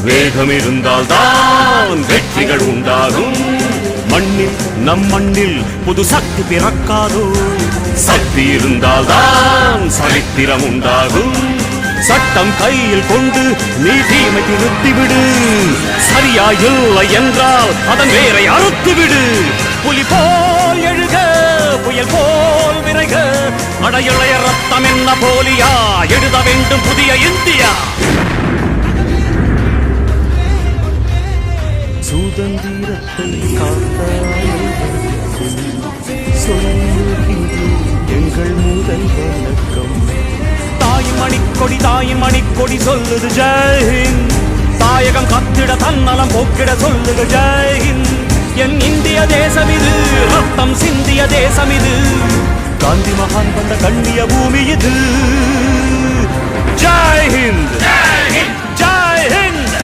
வேகம் இருந்தால் தான் வெற்றிகள் உண்டாகும். மண்ணில் நம் மண்ணில் புது சக்தி பிறக்காதோ. சக்தி இருந்தால் தான் சரித்திரம் உண்டாகும். சட்டம் கையில் கொண்டு நீ தீமை திருத்திவிடு. சரியா இல்லை என்றால் அதன் வேரை அறுத்துவிடு. புலி போல் எழுக, புயல் போல் விரைக. அடையுளைய ரத்தம் என்ன போலியா, எழுத வேண்டும் புதிய இந்தியா. சுதந்திரத்தை எங்கள் முதல் வணக்கம். தாயின் மணிக்கொடி, தாயின் மணிக்கொடி சொல்லுது ஜெய்ஹிந்த். தாயகம் கத்திட தன்னலம் போக்கிட சொல்லுது ஜெய்ஹிந்த். என் இந்திய தேசம் இது, ரத்தம் சிந்திய தேசம் இது. காந்தி மகான் வந்த கண்ணிய பூமி இது. ஜெய்ஹிந்த்.